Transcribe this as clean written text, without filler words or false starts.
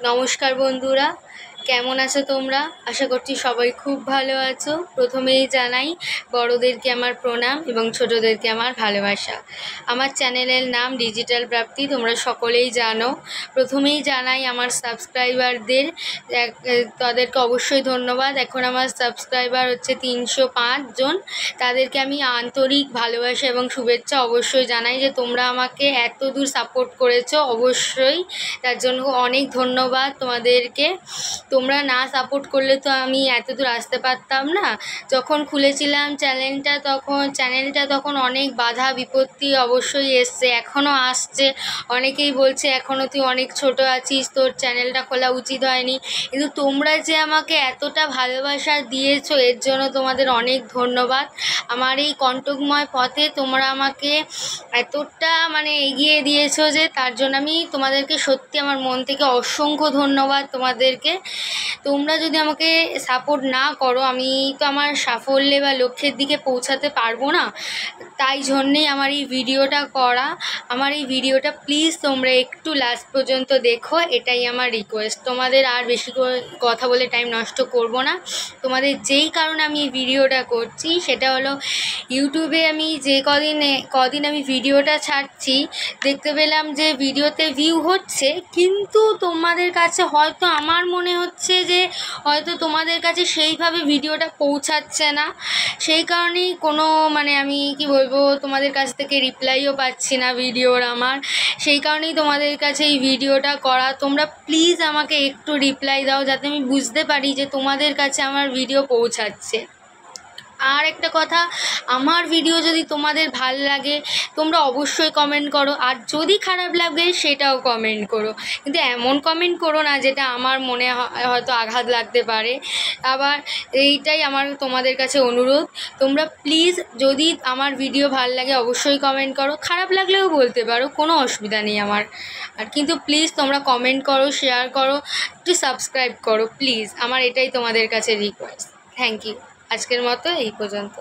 নমস্কার বন্ধুরা, কেমন আছো তোমরা? আশা করছি সবাই খুব ভালো আছো। প্রথমেই জানাই বড়োদেরকে আমার প্রণাম এবং ছোটোদেরকে আমার ভালোবাসা। আমার চ্যানেলের নাম ডিজিটাল প্রাপ্তি, তোমরা সকলেই জানো। প্রথমেই জানাই আমার সাবস্ক্রাইবারদের, তাদেরকে অবশ্যই ধন্যবাদ। এখন আমার সাবস্ক্রাইবার হচ্ছে 305 জন। তাদেরকে আমি আন্তরিক ভালোবাসা এবং শুভেচ্ছা অবশ্যই জানাই যে তোমরা আমাকে এত দূর সাপোর্ট করেছো, অবশ্যই তার জন্য অনেক ধন্যবাদ তোমাদেরকে। তোমরা না সাপোর্ট করলে তো আমি এত দূর আসতে পারতাম না। যখন খুলেছিলাম চ্যানেলটা তখন অনেক বাধা বিপত্তি অবশ্যই এসছে, এখনও আসছে। অনেকেই বলছে এখনও তুই অনেক ছোট আছিস, তোর চ্যানেলটা খোলা উচিত হয়নি। কিন্তু তোমরা যে আমাকে এতটা ভালোবাসা দিয়েছো, এর জন্য তোমাদের অনেক ধন্যবাদ। আমার এই কণ্টকময় পথে তোমরা আমাকে এতটা এগিয়ে দিয়েছো যে তার জন্য আমি তোমাদেরকে সত্যি আমার মন থেকে অসংখ্য ধন্যবাদ তোমাদেরকে। তোমরা যদি আমাকে সাপোর্ট না করো, আমি তো আমার সাফল্যে বা লক্ষ্যের দিকে পৌঁছাতে পারবো না। তাই জন্যেই আমার এই ভিডিওটা করা। আমার এই ভিডিওটা প্লিজ তোমরা একটু লাস্ট পর্যন্ত দেখো, এটাই আমার রিকোয়েস্ট। তোমাদের আর বেশি কথা বলে টাইম নষ্ট করব না। তোমাদের যেই কারণে আমি এই ভিডিওটা করছি সেটা হলো, ইউটিউবে আমি যে কদিন আমি ভিডিওটা ছাড়ছি, দেখতে পেলাম যে ভিডিওতে ভিউ হচ্ছে, কিন্তু তোমাদের কাছে হয়তো আমার মনে হচ্ছে যে হয়তো তোমাদের কাছে সেইভাবে ভিডিওটা পৌঁছাচ্ছে না। সেই কারণেই কোনো আমি কি বলবো, তোমাদের কাছ থেকে রিপ্লাইও পাচ্ছি না ভিডিওর আমার। সেই কারণেই তোমাদের কাছে এই ভিডিওটা করা। তোমরা প্লিজ আমাকে একটু রিপ্লাই দাও, যাতে আমি বুঝতে পারি যে তোমাদের কাছে আমার ভিডিও পৌঁছাচ্ছে। আর একটা কথা, আমার ভিডিও যদি তোমাদের ভাল লাগে তোমরা অবশ্যই কমেন্ট করো, আর যদি খারাপ লাগে সেটাও কমেন্ট করো। কিন্তু এমন কমেন্ট করো না যেটা আমার মনে হয়তো আঘাত লাগতে পারে। আবার এইটাই আমার তোমাদের কাছে অনুরোধ, তোমরা প্লিজ যদি আমার ভিডিও ভাল লাগে অবশ্যই কমেন্ট করো, খারাপ লাগলেও বলতে পারো, কোনো অসুবিধা নেই আমার। আর কিন্তু প্লিজ তোমরা কমেন্ট করো, শেয়ার করো, একটু সাবস্ক্রাইব করো প্লিজ। আমার এটাই তোমাদের কাছে রিকোয়েস্ট। Thank you. আজকের মতো এই পর্যন্ত।